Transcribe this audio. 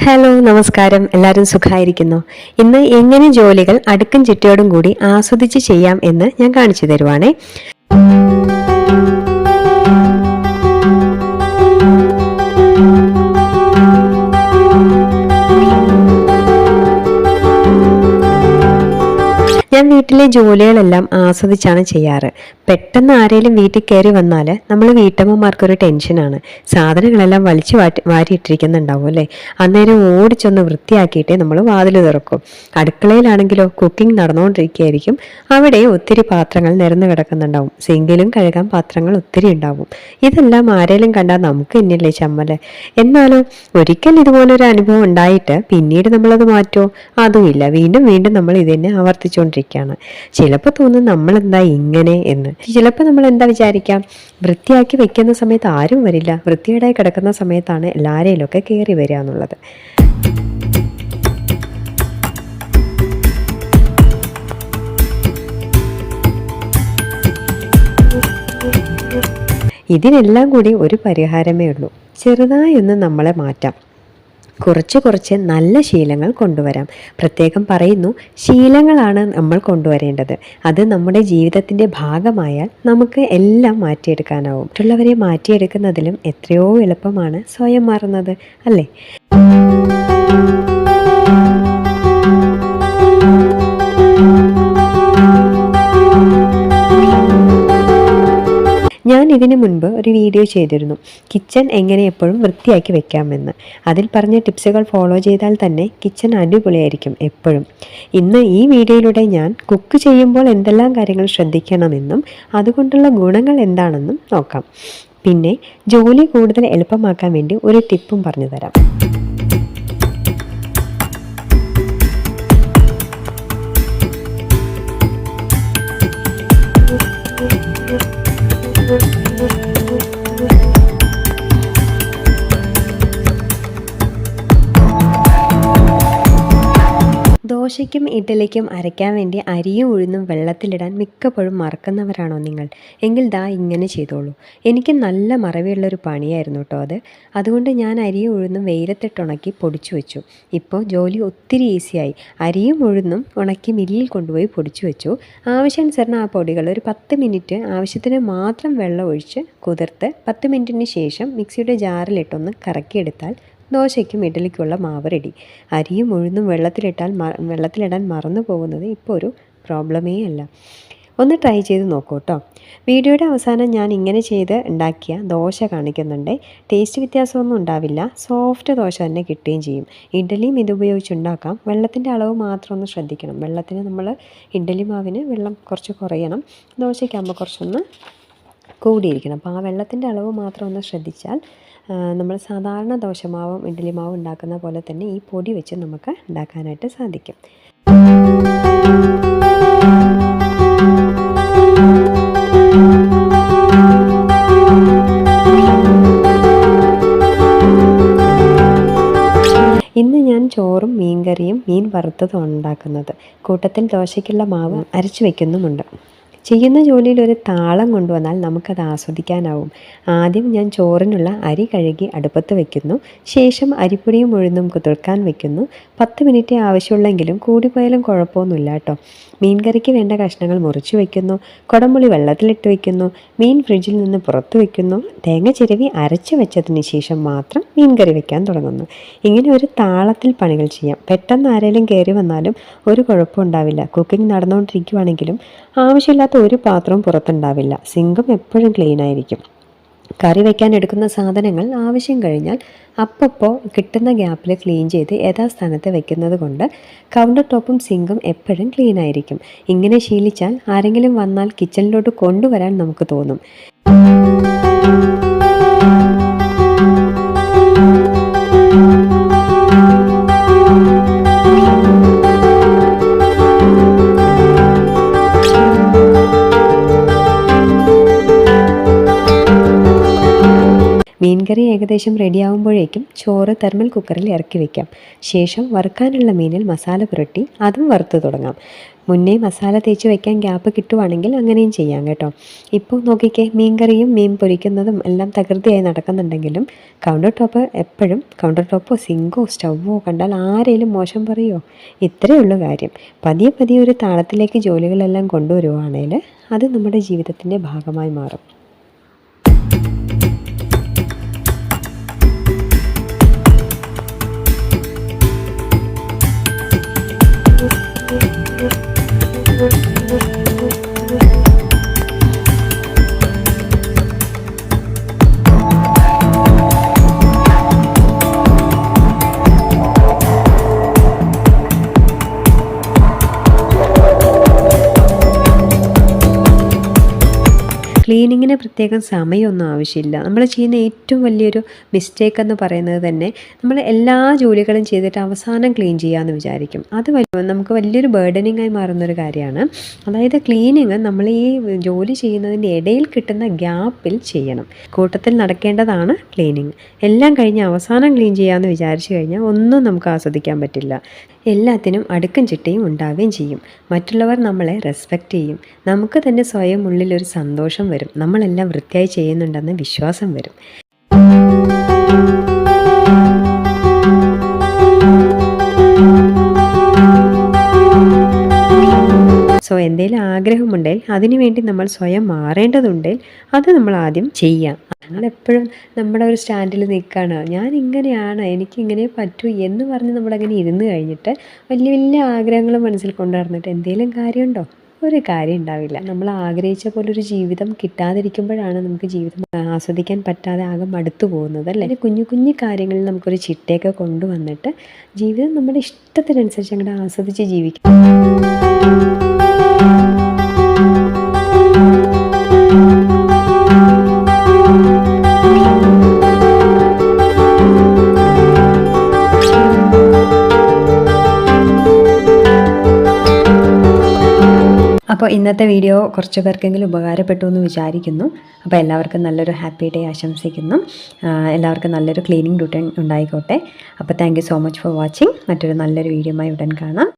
Hello നമസ്കാരം. എല്ലാവരും സുഖമായിരിക്കുന്നു. ഇന്ന് എങ്ങനെ ജോലികൾ അടുക്കും ചിട്ടയോടും കൂടി ആസ്വദിച്ച് ചെയ്യാം എന്ന് ഞാൻ കാണിച്ചു തരുവാണേ. ഞാൻ വീട്ടിലെ ജോലികളെല്ലാം ആസ്വദിച്ചാണ് ചെയ്യാറ്. പെട്ടെന്ന് ആരെങ്കിലും വീട്ടിൽ കയറി വന്നാൽ നമ്മൾ വീട്ടമ്മമാർക്കൊരു ടെൻഷനാണ്. സാധനങ്ങളെല്ലാം വലിച്ചു വാരിയിട്ടിരിക്കുന്നുണ്ടാവും അല്ലേ. അന്നേരം ഓടിച്ചൊന്ന് വൃത്തിയാക്കിയിട്ടേ നമ്മൾ വാതിൽ തുറക്കും. അടുക്കളയിലാണെങ്കിലോ കുക്കിംഗ് നടന്നുകൊണ്ടിരിക്കുകയായിരിക്കും. അവിടെ ഒത്തിരി പാത്രങ്ങൾ നിരന്ന് കിടക്കുന്നുണ്ടാവും. സിങ്കിലും കഴുകാൻ പാത്രങ്ങൾ ഒത്തിരി ഉണ്ടാവും. ഇതെല്ലാം ആരെങ്കിലും കണ്ടാൽ നമുക്ക് ഇന്നല്ലേ ചമ്മല്. എന്നാലോ ഒരിക്കൽ ഇതുപോലൊരു അനുഭവം ഉണ്ടായിട്ട് പിന്നീട് നമ്മളത് മാറ്റുമോ? അതുമില്ല. വീണ്ടും വീണ്ടും നമ്മൾ ഇതന്നെ ആവർത്തിച്ചുകൊണ്ടിരിക്കുകയാണ്. ചിലപ്പോൾ തോന്നും നമ്മളെന്താ ഇങ്ങനെ എന്ന്. ചിലപ്പോൾ നമ്മൾ എന്താ വിചാരിക്കാം, വൃത്തിയാക്കി വെക്കുന്ന സമയത്ത് ആരും വരില്ല, വൃത്തിയേടായി കിടക്കുന്ന സമയത്താണ് എല്ലാവരെയിലൊക്കെ കയറി വരിക എന്നുള്ളത്. ഇതിനെല്ലാം കൂടി ഒരു പരിഹാരമേ ഉള്ളൂ. ചെറുതായി ഒന്ന് നമ്മളെ മാറ്റാം. കുറച്ച് കുറച്ച് നല്ല ശീലങ്ങൾ കൊണ്ടുവരാം. പ്രത്യേകം പറയുന്നു, ശീലങ്ങളാണ് നമ്മൾ കൊണ്ടുവരേണ്ടത്. അത് നമ്മുടെ ജീവിതത്തിൻ്റെ ഭാഗമായാൽ നമുക്ക് എല്ലാം മാറ്റിയെടുക്കാനാവും. മറ്റുള്ളവരെ മാറ്റിയെടുക്കുന്നതിലും എത്രയോ എളുപ്പമാണ് സ്വയം മാറുന്നത്, അല്ലേ? ഞാൻ ഇതിനു മുൻപ് ഒരു വീഡിയോ ചെയ്തിരുന്നു, കിച്ചൺ എങ്ങനെ എപ്പോഴും വൃത്തിയാക്കി വെക്കാമെന്ന്. അതിൽ പറഞ്ഞ ടിപ്സുകൾ ഫോളോ ചെയ്താൽ തന്നെ കിച്ചൺ അടിപൊളിയായിരിക്കും എപ്പോഴും. ഇന്ന് ഈ വീഡിയോയിലൂടെ ഞാൻ കുക്ക് ചെയ്യുമ്പോൾ എന്തെല്ലാം കാര്യങ്ങൾ ശ്രദ്ധിക്കണമെന്നും അതുകൊണ്ടുള്ള ഗുണങ്ങൾ എന്താണെന്നും നോക്കാം. പിന്നെ ജോലി കൂടുതൽ എളുപ്പമാക്കാൻ വേണ്ടി ഒരു ടിപ്പും പറഞ്ഞു തരാം. ദോശയ്ക്കും ഇഡ്ഡലിക്കും അരയ്ക്കാൻ വേണ്ടി അരിയും ഉഴുന്നും വെള്ളത്തിലിടാൻ മിക്കപ്പോഴും മറക്കുന്നവരാണോ നിങ്ങൾ? എങ്കിൽ ദാ ഇങ്ങനെ ചെയ്തോളൂ. എനിക്ക് നല്ല മറവിയുള്ളൊരു പണിയായിരുന്നു കേട്ടോ അത്. അതുകൊണ്ട് ഞാൻ അരിയും ഉഴുന്നും വെയിലത്തിട്ടുണക്കി പൊടിച്ചു വെച്ചു. ഇപ്പോൾ ജോലി ഒത്തിരി ഈസിയായി. അരിയും ഉഴുന്നും ഉണക്കി മില്ലിൽ കൊണ്ടുപോയി പൊടിച്ചു വെച്ചു. ആവശ്യാനുസരണം ആ പൊടികൾ ഒരു 10 മിനിറ്റ് ആവശ്യത്തിന് മാത്രം വെള്ളം ഒഴിച്ച് കുതിർത്ത് 10 മിനിറ്റിന് ശേഷം മിക്സിയുടെ ജാറിലിട്ടൊന്ന് കറക്കിയെടുത്താൽ ദോശയ്ക്കും ഇഡ്ഡലിക്കുള്ള മാവ് റെഡി. അരിയും ഉഴുന്നും വെള്ളത്തിലിടാൻ മറന്നു പോകുന്നത് ഇപ്പോൾ ഒരു പ്രോബ്ലമേ അല്ല. ഒന്ന് ട്രൈ ചെയ്ത് നോക്കൂ കേട്ടോ. വീഡിയോയുടെ അവസാനം ഞാൻ ഇങ്ങനെ ചെയ്ത് ഉണ്ടാക്കിയ ദോശ കാണിക്കുന്നുണ്ട്. ടേസ്റ്റ് വ്യത്യാസമൊന്നും ഉണ്ടാവില്ല. സോഫ്റ്റ് ദോശ തന്നെ കിട്ടുകയും ചെയ്യും. ഇഡ്ഡലിയും ഇതുപയോഗിച്ച് ഉണ്ടാക്കാം. വെള്ളത്തിൻ്റെ അളവ് മാത്രം ഒന്ന് ശ്രദ്ധിക്കണം. വെള്ളത്തിന് നമ്മൾ ഇഡ്ഡലി മാവിന് വെള്ളം കുറച്ച് കുറയണം. ദോശയ്ക്കാകുമ്പോൾ കുറച്ചൊന്ന് കൂടിയിരിക്കണം. അപ്പോൾ ആ വെള്ളത്തിൻ്റെ അളവ് മാത്രം ഒന്ന് ശ്രദ്ധിച്ചാൽ നമ്മൾ സാധാരണ ദോശമാവും ഇഡ്ഡലി മാവും ഉണ്ടാക്കുന്ന പോലെ തന്നെ ഈ പൊടി വെച്ച് നമുക്ക് ഉണ്ടാക്കാനായിട്ട് സാധിക്കും. ഇന്ന് ഞാൻ ചോറും മീൻകറിയും മീൻ വറുത്തതും ഉണ്ടാക്കുന്നത്. കൂട്ടത്തിൽ ദോശയ്ക്കുള്ള മാവ് അരച്ചു വയ്ക്കുന്നുമുണ്ട്. ചെയ്യുന്ന ജോലിയിൽ ഒരു താളം കൊണ്ടുവന്നാൽ നമുക്കത് ആസ്വദിക്കാനാവും. ആദ്യം ഞാൻ ചോറിനുള്ള അരി കഴുകി അടുപ്പത്ത് വയ്ക്കുന്നു. ശേഷം അരിപ്പൊടിയും ഉഴുന്നും കുതിർക്കാൻ വയ്ക്കുന്നു. 10 മിനിറ്റ് ആവശ്യമുള്ളെങ്കിലും കൂടിപ്പോയാലും കുഴപ്പമൊന്നുമില്ല കേട്ടോ. മീൻ കറിക്ക് വേണ്ട കഷ്ണങ്ങൾ മുറിച്ച് വയ്ക്കുന്നു. കുടംപുളി വെള്ളത്തിലിട്ട് വയ്ക്കുന്നു. മീൻ ഫ്രിഡ്ജിൽ നിന്ന് പുറത്ത് വയ്ക്കുന്നു. തേങ്ങ ചിരവി അരച്ച് വെച്ചതിന് ശേഷം മാത്രം മീൻ കറി വയ്ക്കാൻ തുടങ്ങുന്നു. ഇങ്ങനെ ഒരു താളത്തിൽ പണികൾ ചെയ്യാം. പെട്ടെന്ന് ആരെങ്കിലും കയറി വന്നാലും ഒരു കുഴപ്പമുണ്ടാവില്ല. കുക്കിംഗ് നടന്നുകൊണ്ടിരിക്കുവാണെങ്കിലും ആവശ്യമില്ലാത്ത ഒരു പാത്രവും പുറത്തുണ്ടാവില്ല. സിങ്കും എപ്പോഴും ക്ലീൻ ആയിരിക്കും. കറി വയ്ക്കാൻ എടുക്കുന്ന സാധനങ്ങൾ ആവശ്യം കഴിഞ്ഞാൽ അപ്പോൾ കിട്ടുന്ന ഗ്യാപ്പിൽ ക്ലീൻ ചെയ്ത് യഥാസ്ഥാനത്ത് വെക്കുന്നത് കൊണ്ട് കൗണ്ടർ ടോപ്പും സിങ്കും എപ്പോഴും ക്ലീൻ ആയിരിക്കും. ഇങ്ങനെ ശീലിച്ചാൽ ആരെങ്കിലും വന്നാൽ കിച്ചണിലോട്ട് കൊണ്ടുവരാൻ നമുക്ക് തോന്നും. മീൻ മീൻകറി ഏകദേശം റെഡിയാവുമ്പോഴേക്കും ചോറ് തെർമൽ കുക്കറിൽ ഇറക്കി വയ്ക്കാം. ശേഷം വറുക്കാനുള്ള മീനിൽ മസാല പുരട്ടി അതും വറുത്ത് തുടങ്ങാം. മുന്നേ മസാല തേച്ച് വയ്ക്കാൻ ഗ്യാപ്പ് കിട്ടുവാണെങ്കിൽ അങ്ങനെയും ചെയ്യാം കേട്ടോ. ഇപ്പോൾ നോക്കിക്കേ, മീൻകറിയും മീൻ പൊരിക്കുന്നതും എല്ലാം തകൃതിയായി നടക്കുന്നുണ്ടെങ്കിലും കൗണ്ടർ ടോപ്പോ സിങ്കോ സ്റ്റൗവോ കണ്ടാൽ ആരെങ്കിലും മോശം പറയുമോ? ഇത്രയേ ഉള്ളൂ കാര്യം. പതിയെ പതിയെ ഒരു താളത്തിലേക്ക് ജോലികളെല്ലാം കൊണ്ടുവരുവാണെങ്കിൽ അത് നമ്മുടെ ജീവിതത്തിൻ്റെ ഭാഗമായി മാറും. ക്ലീനിങ്ങിന് പ്രത്യേകം സമയമൊന്നും ആവശ്യമില്ല. നമ്മൾ ചെയ്യുന്ന ഏറ്റവും വലിയൊരു മിസ്റ്റേക്ക് എന്ന് പറയുന്നത് തന്നെ നമ്മൾ എല്ലാ ജോലികളും ചെയ്തിട്ട് അവസാനം ക്ലീൻ ചെയ്യാമെന്ന് വിചാരിക്കും. അത് നമുക്ക് വലിയൊരു ബേർഡനിങ് ആയി മാറുന്നൊരു കാര്യമാണ്. അതായത് ക്ലീനിങ് നമ്മൾ ഈ ജോലി ചെയ്യുന്നതിൻ്റെ ഇടയിൽ കിട്ടുന്ന ഗ്യാപ്പിൽ ചെയ്യണം. കൂട്ടത്തിൽ നടക്കേണ്ടതാണ് ക്ലീനിങ്. എല്ലാം കഴിഞ്ഞ് അവസാനം ക്ലീൻ ചെയ്യാമെന്ന് വിചാരിച്ചു കഴിഞ്ഞാൽ ഒന്നും നമുക്ക് ആസ്വദിക്കാൻ പറ്റില്ല. എല്ലാത്തിനും അടുക്കും ചിട്ടയും ഉണ്ടാവുകയും ചെയ്യും. മറ്റുള്ളവർ നമ്മളെ റെസ്പെക്റ്റ് ചെയ്യും. നമുക്ക് തന്നെ സ്വയം ഉള്ളിലൊരു സന്തോഷം വരും. നമ്മളെല്ലാം വൃത്തിയായി ചെയ്യുന്നുണ്ടെന്ന് വിശ്വാസം വരും. സോ എന്തെങ്കിലും ആഗ്രഹമുണ്ടെങ്കിൽ അതിനുവേണ്ടി നമ്മൾ സ്വയം മാറേണ്ടതുണ്ടെങ്കിൽ അത് നമ്മൾ ആദ്യം ചെയ്യാം. നമ്മളെപ്പോഴും നമ്മുടെ ഒരു സ്റ്റാൻഡിൽ നിൽക്കുകയാണ്, ഞാൻ ഇങ്ങനെയാണ്, എനിക്കിങ്ങനെ പറ്റൂ എന്ന് പറഞ്ഞ് നമ്മളങ്ങനെ ഇരുന്ന് കഴിഞ്ഞിട്ട് വലിയ വലിയ ആഗ്രഹങ്ങൾ മനസ്സിൽ കൊണ്ടുവന്നിട്ട് എന്തെങ്കിലും കാര്യമുണ്ടോ? ഒരു കാര്യം ഉണ്ടാവില്ല. നമ്മൾ ആഗ്രഹിച്ച പോലൊരു ജീവിതം കിട്ടാതിരിക്കുമ്പോഴാണ് നമുക്ക് ജീവിതം ആസ്വദിക്കാൻ പറ്റാതെ ആകെ മടുത്തു പോകുന്നത്, അല്ലേ? കുഞ്ഞു കുഞ്ഞു കാര്യങ്ങളിൽ നമുക്കൊരു ചിട്ടയൊക്കെ കൊണ്ടുവന്നിട്ട് ജീവിതം നമ്മുടെ ഇഷ്ടത്തിനനുസരിച്ച് അങ്ങോട്ട് ആസ്വദിച്ച് ജീവിക്കും. അപ്പോൾ ഇന്നത്തെ വീഡിയോ കുറച്ച് പേർക്കെങ്കിലും ഉപകാരപ്പെട്ടു എന്ന് വിചാരിക്കുന്നു. അപ്പോൾ എല്ലാവർക്കും നല്ലൊരു ഹാപ്പി ഡേ ആശംസിക്കുന്നു. എല്ലാവർക്കും നല്ലൊരു ക്ലീനിങ് റൂട്ടീൻ ഉണ്ടായിക്കോട്ടെ. അപ്പോൾ thank you so much for watching. മറ്റൊരു നല്ലൊരു വീഡിയോയുമായി ഉടൻ കാണാം.